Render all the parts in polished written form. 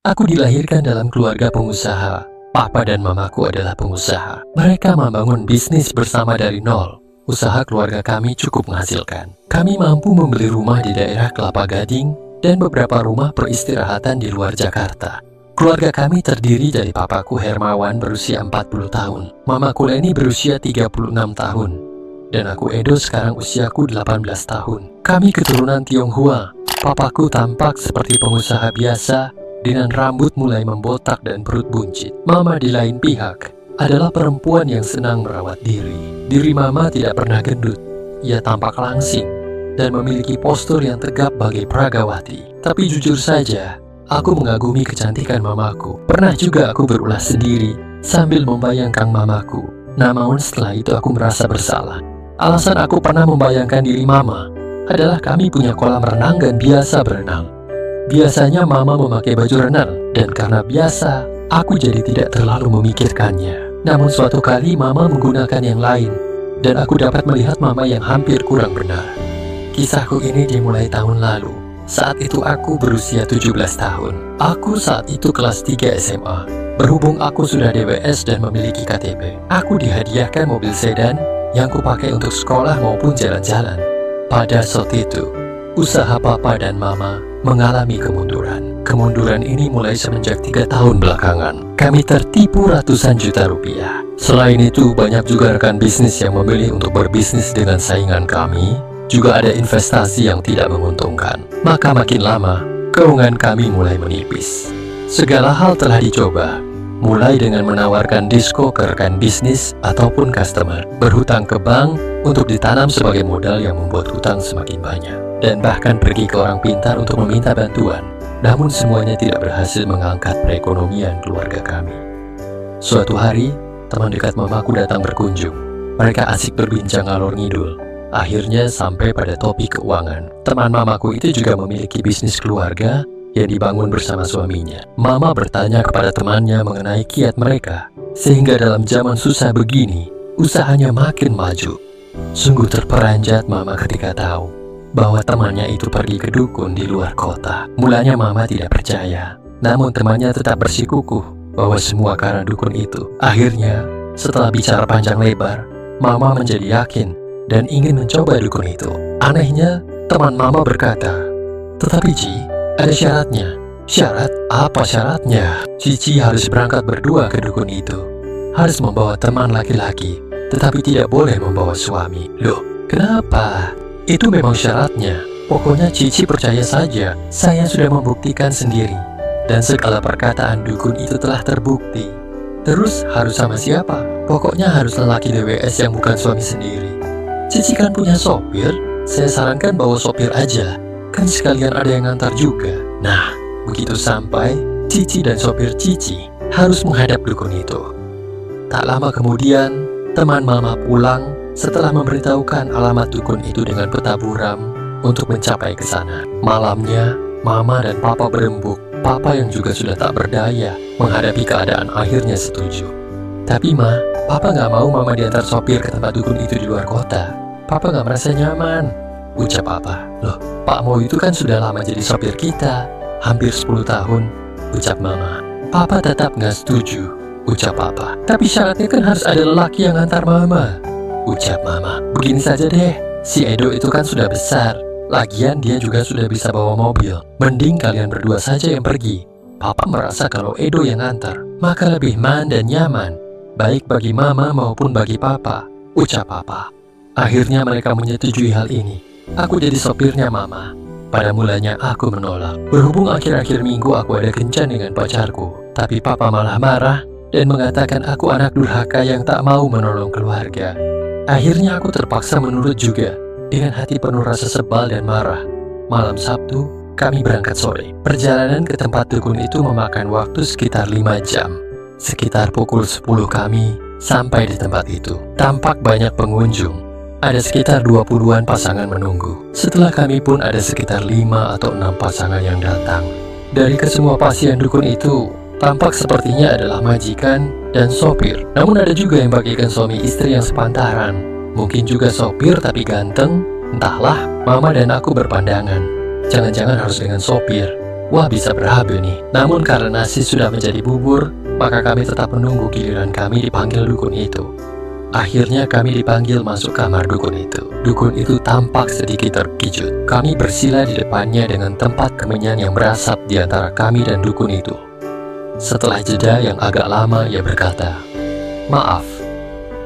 Aku dilahirkan dalam keluarga pengusaha. Papa dan mamaku adalah pengusaha. Mereka membangun bisnis bersama dari nol. Usaha keluarga kami cukup menghasilkan. Kami mampu membeli rumah di daerah Kelapa Gading dan beberapa rumah peristirahatan di luar Jakarta. Keluarga kami terdiri dari papaku Hermawan berusia 40 tahun, mamaku Leni berusia 36 tahun, dan aku Edo sekarang usiaku 18 tahun. Kami keturunan Tionghoa. Papaku tampak seperti pengusaha biasa dengan rambut mulai membotak dan perut buncit. Mama di lain pihak adalah perempuan yang senang merawat diri. Diri mama tidak pernah gendut. Ia tampak langsing dan memiliki postur yang tegap bagai pragawati. Tapi jujur saja, aku mengagumi kecantikan mamaku. Pernah juga aku berulah sendiri sambil membayangkan mamaku. Namun setelah itu aku merasa bersalah. Alasan aku pernah membayangkan diri mama adalah kami punya kolam renang dan biasa berenang. Biasanya mama memakai baju renang, dan karena biasa, aku jadi tidak terlalu memikirkannya. Namun suatu kali mama menggunakan yang lain, dan aku dapat melihat mama yang hampir kurang benar. Kisahku ini dimulai tahun lalu. Saat itu aku berusia 17 tahun. Aku saat itu kelas 3 SMA. Berhubung aku sudah DWS dan memiliki KTP, aku dihadiahkan mobil sedan yang kupakai untuk sekolah maupun jalan-jalan. Pada saat itu, usaha papa dan mama mengalami kemunduran. Kemunduran ini mulai semenjak 3 tahun belakangan. Kami tertipu ratusan juta rupiah. Selain itu, banyak juga rekan bisnis yang memilih untuk berbisnis dengan saingan kami. Juga ada investasi yang tidak menguntungkan. Maka makin lama, keuangan kami mulai menipis. Segala hal telah dicoba, mulai dengan menawarkan disko ke rekan bisnis ataupun customer, berhutang ke bank untuk ditanam sebagai modal yang membuat hutang semakin banyak, dan bahkan pergi ke orang pintar untuk meminta bantuan. Namun semuanya tidak berhasil mengangkat perekonomian keluarga kami. Suatu hari, teman dekat mamaku datang berkunjung. Mereka asik berbincang ngalor ngidul. Akhirnya sampai pada topik keuangan. Teman mamaku itu juga memiliki bisnis keluarga yang dibangun bersama suaminya. Mama bertanya kepada temannya mengenai kiat mereka, sehingga dalam zaman susah begini, usahanya makin maju. Sungguh terperanjat mama ketika tahu bahwa temannya itu pergi ke dukun di luar kota. Mulanya mama tidak percaya, namun temannya tetap bersikukuh bahwa semua karena dukun itu. Akhirnya, setelah bicara panjang lebar, mama menjadi yakin dan ingin mencoba dukun itu. Anehnya, teman mama berkata, "Tetapi Ci, ada syaratnya." "Syarat? Apa syaratnya?" "Cici harus berangkat berdua ke dukun itu. Harus membawa teman laki-laki, tetapi tidak boleh membawa suami." "Loh, kenapa?" "Itu memang syaratnya. Pokoknya Cici percaya saja. Saya sudah membuktikan sendiri. Dan segala perkataan dukun itu telah terbukti." "Terus harus sama siapa?" "Pokoknya harus lelaki DWS yang bukan suami sendiri." "Cici kan punya sopir. Saya sarankan bawa sopir aja. Kan sekalian ada yang ngantar juga." Nah, begitu sampai, Cici dan sopir Cici harus menghadap dukun itu. Tak lama kemudian, teman mama pulang setelah memberitahukan alamat dukun itu dengan peta buram untuk mencapai ke sana. Malamnya, mama dan papa berembuk. Papa yang juga sudah tak berdaya menghadapi keadaan akhirnya setuju. "Tapi ma, papa gak mau mama diantar sopir ke tempat dukun itu di luar kota. Papa gak merasa nyaman," ucap papa. "Loh, Pak Mo itu kan sudah lama jadi sopir kita, hampir 10 tahun, ucap mama. "Papa tetap gak setuju," ucap papa. "Tapi syaratnya kan harus ada lelaki yang ngantar mama," ucap mama. "Begini saja deh, si Edo itu kan sudah besar. Lagian dia juga sudah bisa bawa mobil. Mending kalian berdua saja yang pergi. Papa merasa kalau Edo yang ngantar, maka lebih man dan nyaman, baik bagi mama maupun bagi papa," ucap papa. Akhirnya mereka menyetujui hal ini. Aku jadi sopirnya mama. Pada mulanya aku menolak. Berhubung akhir-akhir minggu aku ada kencan dengan pacarku, tapi papa malah marah dan mengatakan aku anak durhaka yang tak mau menolong keluarga. Akhirnya aku terpaksa menurut juga. Dengan hati penuh rasa sebal dan marah, malam Sabtu kami berangkat sore. Perjalanan ke tempat dukun itu memakan waktu sekitar 5 jam. Sekitar pukul 10 kami sampai di tempat itu. Tampak banyak pengunjung. Ada sekitar 20-an pasangan menunggu. Setelah kami pun ada sekitar 5 atau 6 pasangan yang datang. Dari kesemua pasien dukun itu, tampak sepertinya adalah majikan dan sopir. Namun ada juga yang bagikan suami istri yang sepantaran. Mungkin juga sopir tapi ganteng. Entahlah, mama dan aku berpandangan, jangan-jangan harus dengan sopir. Wah, bisa berabe nih. Namun karena nasi sudah menjadi bubur, maka kami tetap menunggu giliran kami dipanggil dukun itu. Akhirnya kami dipanggil masuk kamar dukun itu. Dukun itu tampak sedikit terkejut. Kami bersila di depannya dengan tempat kemenyan yang berasap di antara kami dan dukun itu. Setelah jeda yang agak lama, ia berkata, "Maaf,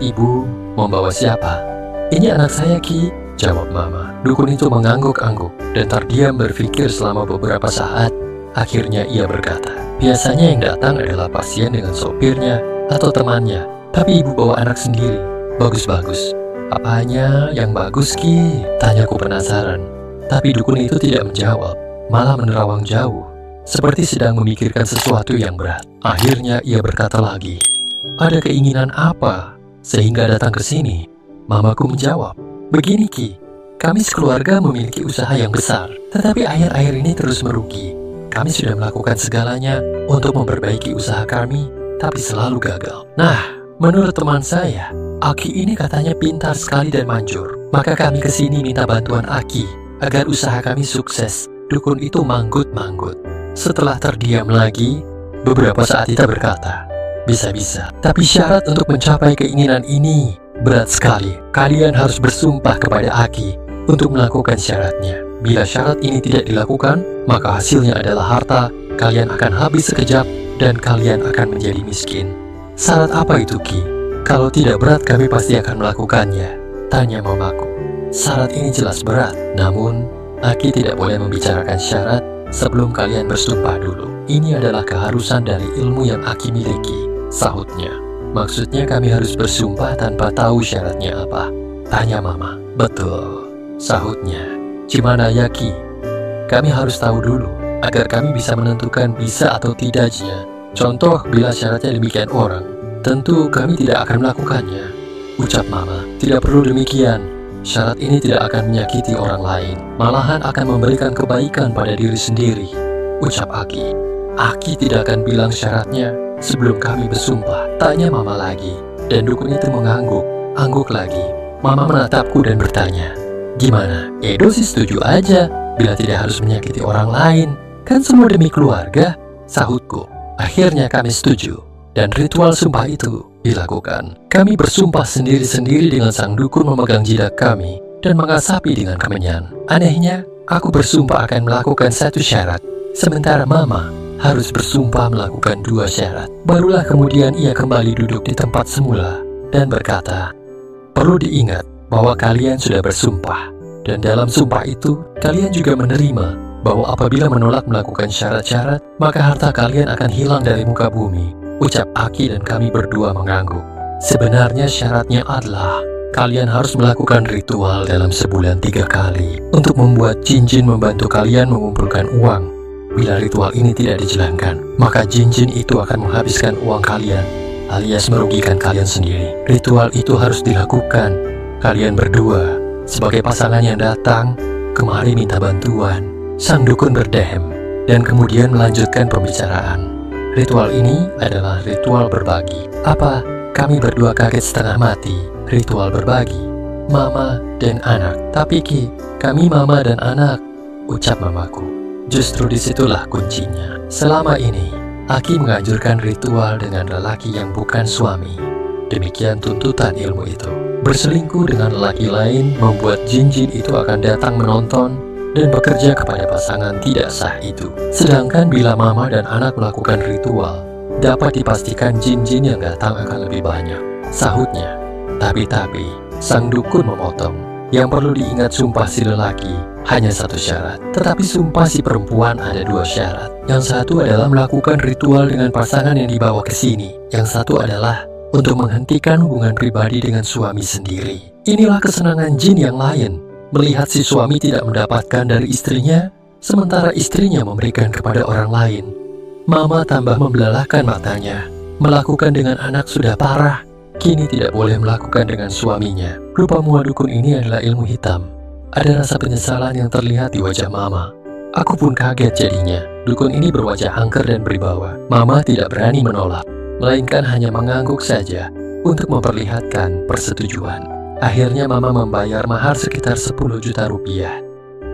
ibu membawa siapa?" "Ini anak saya, Ki," jawab Mama. Dukun itu mengangguk-angguk dan terdiam berpikir selama beberapa saat. Akhirnya ia berkata, "Biasanya yang datang adalah pasien dengan sopirnya atau temannya, tapi ibu bawa anak sendiri. Bagus-bagus." "Apanya yang bagus, Ki?" tanyaku penasaran. Tapi dukun itu tidak menjawab, malah menerawang jauh, seperti sedang memikirkan sesuatu yang berat. Akhirnya ia berkata lagi, "Ada keinginan apa sehingga datang ke sini?" Mamaku menjawab, "Begini, Ki, kami sekeluarga memiliki usaha yang besar, tetapi akhir-akhir ini terus merugi. Kami sudah melakukan segalanya untuk memperbaiki usaha kami, tapi selalu gagal. Nah, menurut teman saya, Aki ini katanya pintar sekali dan manjur. Maka kami kesini minta bantuan Aki agar usaha kami sukses." Dukun itu manggut-manggut. Setelah terdiam lagi, beberapa saat ia berkata, "Bisa-bisa, tapi syarat untuk mencapai keinginan ini berat sekali. Kalian harus bersumpah kepada Aki untuk melakukan syaratnya. Bila syarat ini tidak dilakukan, maka hasilnya adalah harta kalian akan habis sekejap dan kalian akan menjadi miskin." "Syarat apa itu, Ki? Kalau tidak berat kami pasti akan melakukannya," tanya mamaku. "Syarat ini jelas berat, namun Aki tidak boleh membicarakan syarat sebelum kalian bersumpah dulu. Ini adalah keharusan dari ilmu yang Aki miliki," sahutnya. "Maksudnya kami harus bersumpah tanpa tahu syaratnya apa?" tanya Mama. "Betul," sahutnya. "Gimana ya, Ki? Kami harus tahu dulu agar kami bisa menentukan bisa atau tidaknya. Contoh, bila syaratnya demikian orang, tentu kami tidak akan melakukannya," ucap Mama. "Tidak perlu demikian. Syarat ini tidak akan menyakiti orang lain, malahan akan memberikan kebaikan pada diri sendiri," ucap Aki. "Aki tidak akan bilang syaratnya sebelum kami bersumpah," tanya Mama lagi. Dan dukun itu mengangguk lagi. Mama menatapku dan bertanya, "Gimana? Edo sih setuju aja bila tidak harus menyakiti orang lain. Kan semua demi keluarga," sahutku. Akhirnya kami setuju, dan ritual sumpah itu dilakukan. Kami bersumpah sendiri-sendiri dengan sang dukun memegang jidat kami dan mengasapi dengan kemenyan. Anehnya, aku bersumpah akan melakukan satu syarat, sementara Mama harus bersumpah melakukan 2 syarat. Barulah kemudian ia kembali duduk di tempat semula dan berkata, "Perlu diingat bahwa kalian sudah bersumpah, dan dalam sumpah itu kalian juga menerima bahwa apabila menolak melakukan syarat-syarat, maka harta kalian akan hilang dari muka bumi," ucap Aki dan kami berdua mengangguk. Sebenarnya syaratnya adalah kalian harus melakukan ritual dalam sebulan 3 kali untuk membuat jin-jin membantu kalian mengumpulkan uang. Bila ritual ini tidak dijalankan, maka jin-jin itu akan menghabiskan uang kalian alias merugikan kalian sendiri. Ritual itu harus dilakukan. Kalian berdua sebagai pasangan yang datang kemari minta bantuan. Sang dukun berdehem dan kemudian melanjutkan pembicaraan. Ritual ini adalah ritual berbagi. "Apa?" Kami berdua kaget setengah mati. "Ritual berbagi? Mama dan anak." "Tapi Ki, kami mama dan anak," ucap mamaku. Justru disitulah kuncinya. Selama ini Aki menganjurkan ritual dengan lelaki yang bukan suami. Demikian tuntutan ilmu itu. Berselingkuh dengan lelaki lain membuat jin-jin itu akan datang menonton dan bekerja kepada pasangan tidak sah itu. Sedangkan bila mama dan anak melakukan ritual, dapat dipastikan jin-jin yang datang akan lebih banyak, sahutnya. Tapi sang dukun memotong. Yang perlu diingat, sumpah si lelaki hanya 1 syarat, tetapi sumpah si perempuan ada 2 syarat. Yang satu adalah melakukan ritual dengan pasangan yang dibawa ke sini. Yang satu adalah untuk menghentikan hubungan pribadi dengan suami sendiri. Inilah kesenangan jin yang lain, melihat si suami tidak mendapatkan dari istrinya, sementara istrinya memberikan kepada orang lain. Mama tambah membelalakan matanya. Melakukan dengan anak sudah parah, kini tidak boleh melakukan dengan suaminya. Rupa mua dukun ini adalah ilmu hitam. Ada rasa penyesalan yang terlihat di wajah Mama. Aku pun kaget jadinya. Dukun ini berwajah angker dan berwibawa. Mama tidak berani menolak, melainkan hanya mengangguk saja untuk memperlihatkan persetujuan. Akhirnya Mama membayar mahar sekitar 10 juta rupiah.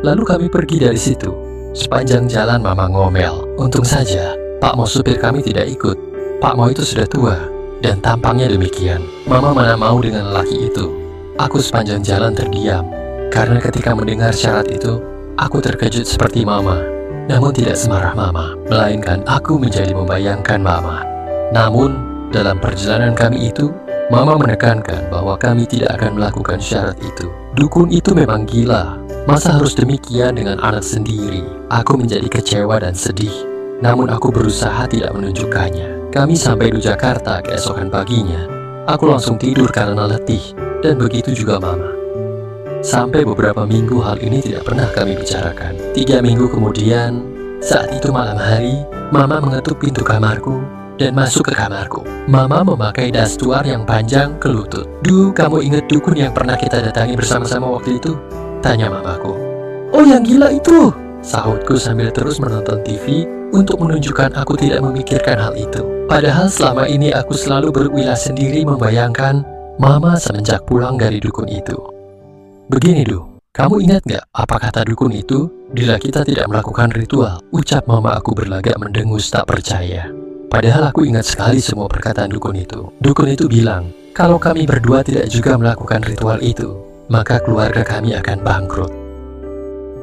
Lalu kami pergi dari situ. Sepanjang jalan mama ngomel. Untung saja Pak Mo supir kami tidak ikut. Pak Mo itu sudah tua dan tampangnya demikian. Mama mana mau dengan lelaki itu. Aku sepanjang jalan terdiam, karena ketika mendengar syarat itu, aku terkejut seperti mama. Namun tidak semarah mama, melainkan aku menjadi membayangkan mama. Namun, dalam perjalanan kami itu, mama menekankan bahwa kami tidak akan melakukan syarat itu. Dukun itu memang gila. Masa harus demikian dengan anak sendiri? Aku menjadi kecewa dan sedih. Namun aku berusaha tidak menunjukkannya. Kami sampai di Jakarta keesokan paginya. Aku langsung tidur karena letih. Dan begitu juga mama. Sampai beberapa minggu hal ini tidak pernah kami bicarakan. 3 minggu kemudian, saat itu malam hari, mama mengetuk pintu kamarku dan masuk ke kamarku. Mama memakai dastuar yang panjang ke lutut. "Duh, kamu ingat dukun yang pernah kita datangi bersama-sama waktu itu?" tanya mamaku. "Oh, yang gila itu," sahutku sambil terus menonton TV untuk menunjukkan aku tidak memikirkan hal itu. Padahal selama ini aku selalu berulah sendiri membayangkan mama semenjak pulang dari dukun itu. "Begini, Du, kamu ingat gak apa kata dukun itu bila kita tidak melakukan ritual?" ucap mama aku berlagak mendengus tak percaya. Padahal aku ingat sekali semua perkataan dukun itu. Dukun itu bilang, kalau kami berdua tidak juga melakukan ritual itu, maka keluarga kami akan bangkrut.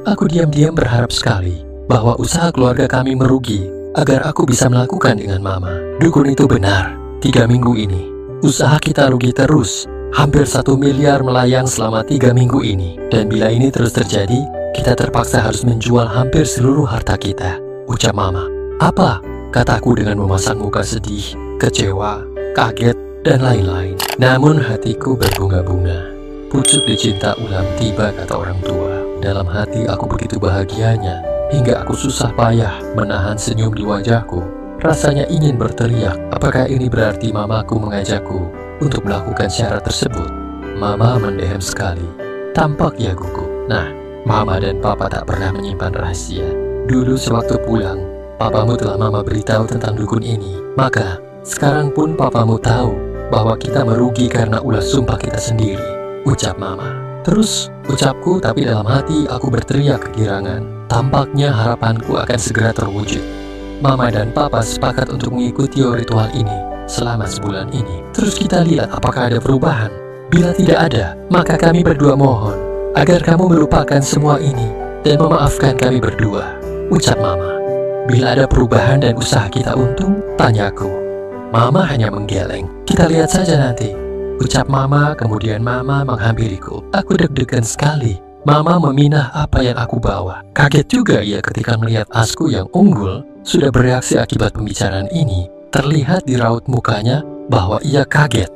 Aku diam-diam berharap sekali bahwa usaha keluarga kami merugi agar aku bisa melakukan dengan mama. Dukun itu benar. 3 minggu ini, usaha kita rugi terus. Hampir 1 miliar melayang selama 3 minggu ini. Dan bila ini terus terjadi, kita terpaksa harus menjual hampir seluruh harta kita, ucap mama. "Apa?" kataku dengan memasang muka sedih, kecewa, kaget, dan lain-lain. Namun hatiku berbunga-bunga. Pucuk dicinta ulam tiba, kata orang tua. Dalam hati aku begitu bahagianya, hingga aku susah payah menahan senyum di wajahku. Rasanya ingin berteriak, apakah ini berarti mamaku mengajakku untuk melakukan syarat tersebut? Mama mendehem sekali. Tampak ia gugup. Nah, mama dan papa tak pernah menyimpan rahasia. Dulu sewaktu pulang, papamu telah mama beritahu tentang dukun ini. Maka, sekarang pun papamu tahu bahwa kita merugi karena ulah sumpah kita sendiri, ucap mama. Terus, ucapku, tapi dalam hati aku berteriak kegirangan. Tampaknya harapanku akan segera terwujud. Mama dan papa sepakat untuk mengikuti ritual ini selama sebulan ini. Terus kita lihat apakah ada perubahan. Bila tidak ada, maka kami berdua mohon agar kamu melupakan semua ini dan memaafkan kami berdua, ucap mama. Bila ada perubahan dan usaha kita untung, tanyaku. Mama hanya menggeleng. Kita lihat saja nanti, ucap mama. Kemudian mama menghampiriku. Aku deg-degan sekali. Mama meminah apa yang aku bawa. Kaget juga ia ketika melihat asku yang unggul sudah bereaksi akibat pembicaraan ini. Terlihat di raut mukanya bahwa ia kaget.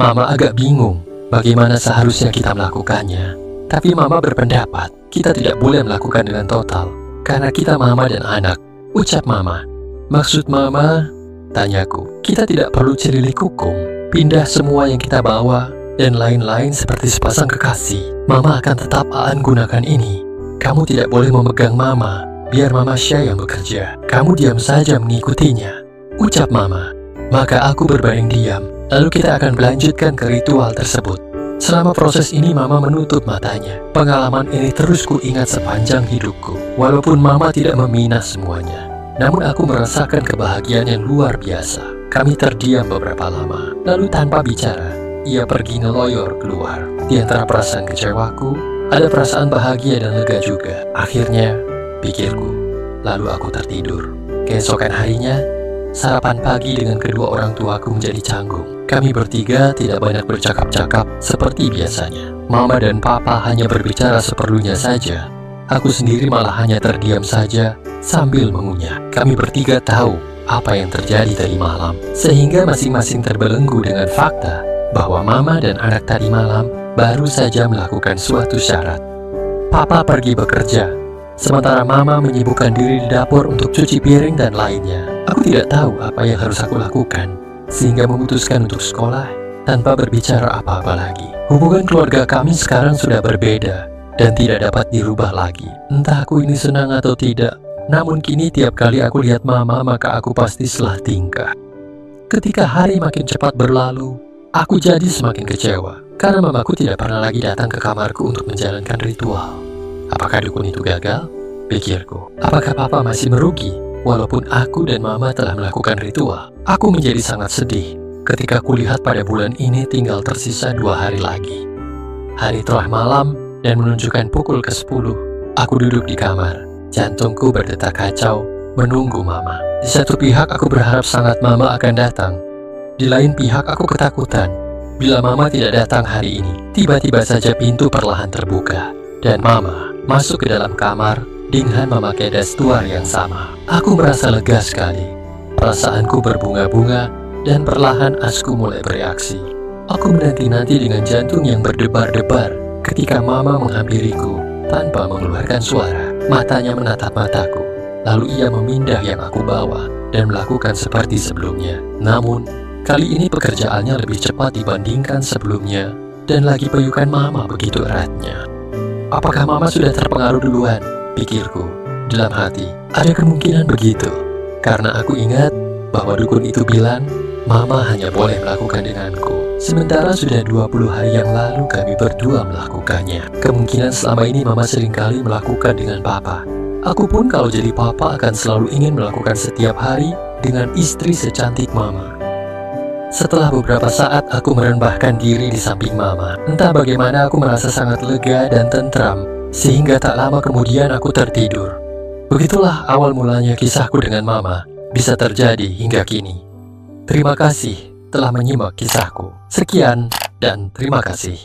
Mama agak bingung bagaimana seharusnya kita melakukannya. Tapi mama berpendapat kita tidak boleh melakukan dengan total karena kita mama dan anak, ucap mama. Maksud mama? Tanyaku. Kita tidak perlu celilik hukum, pindah semua yang kita bawa dan lain-lain seperti sepasang kekasih. Mama akan tetap Aan gunakan ini. Kamu tidak boleh memegang mama, biar Mama Syah yang bekerja. Kamu diam saja mengikutinya, ucap mama. Maka aku berbaring diam. Lalu kita akan melanjutkan ke ritual tersebut. Selama proses ini mama menutup matanya. Pengalaman ini terus kuingat sepanjang hidupku. Walaupun mama tidak meminah semuanya, namun aku merasakan kebahagiaan yang luar biasa. Kami terdiam beberapa lama. Lalu tanpa bicara, ia pergi ngeloyor keluar. Di antara perasaan kecewaku, ada perasaan bahagia dan lega juga. Akhirnya, pikirku. Lalu aku tertidur. Keesokan harinya, sarapan pagi dengan kedua orang tuaku menjadi canggung. Kami bertiga tidak banyak bercakap-cakap seperti biasanya. Mama dan papa hanya berbicara seperlunya saja. Aku sendiri malah hanya terdiam saja sambil mengunyah. Kami bertiga tahu apa yang terjadi tadi malam, sehingga masing-masing terbelenggu dengan fakta bahwa mama dan anak tadi malam baru saja melakukan suatu syarat. Papa pergi bekerja, sementara mama menyibukkan diri di dapur untuk cuci piring dan lainnya. Aku tidak tahu apa yang harus aku lakukan, sehingga memutuskan untuk sekolah tanpa berbicara apa-apa lagi. Hubungan keluarga kami sekarang sudah berbeda dan tidak dapat dirubah lagi. Entah aku ini senang atau tidak, namun kini tiap kali aku lihat mama, maka aku pasti salah tingkah. Ketika hari makin cepat berlalu, aku jadi semakin kecewa karena mamaku tidak pernah lagi datang ke kamarku untuk menjalankan ritual. Apakah dukun itu gagal? pikirku. Apakah papa masih merugi? Walaupun aku dan mama telah melakukan ritual, aku menjadi sangat sedih ketika kulihat pada bulan ini tinggal tersisa 2 hari lagi. Hari telah malam dan menunjukkan pukul ke-10. Aku duduk di kamar, jantungku berdetak kacau, menunggu mama. Di satu pihak aku berharap sangat mama akan datang. Di lain pihak aku ketakutan. Bila mama tidak datang hari ini, tiba-tiba saja pintu perlahan terbuka. Dan mama masuk ke dalam kamar dengan memakai das tuar yang sama. Aku merasa lega sekali. Perasaanku berbunga-bunga dan perlahan asku mulai bereaksi. Aku menanti-nanti dengan jantung yang berdebar-debar ketika mama menghampiriku tanpa mengeluarkan suara. Matanya menatap mataku, lalu ia memindah yang aku bawa dan melakukan seperti sebelumnya. Namun, kali ini pekerjaannya lebih cepat dibandingkan sebelumnya dan lagi peyukan mama begitu eratnya. Apakah mama sudah terpengaruh duluan? Pikirku dalam hati. Ada kemungkinan begitu, karena aku ingat bahwa dukun itu bilang mama hanya boleh melakukan denganku. Sementara sudah 20 hari yang lalu kami berdua melakukannya. Kemungkinan selama ini mama seringkali melakukan dengan papa. Aku pun kalau jadi papa akan selalu ingin melakukan setiap hari dengan istri secantik mama. Setelah beberapa saat aku merembahkan diri di samping mama. Entah bagaimana aku merasa sangat lega dan tentram, sehingga tak lama kemudian aku tertidur. Begitulah awal mulanya kisahku dengan mama bisa terjadi hingga kini. Terima kasih telah menyimak kisahku. Sekian dan terima kasih.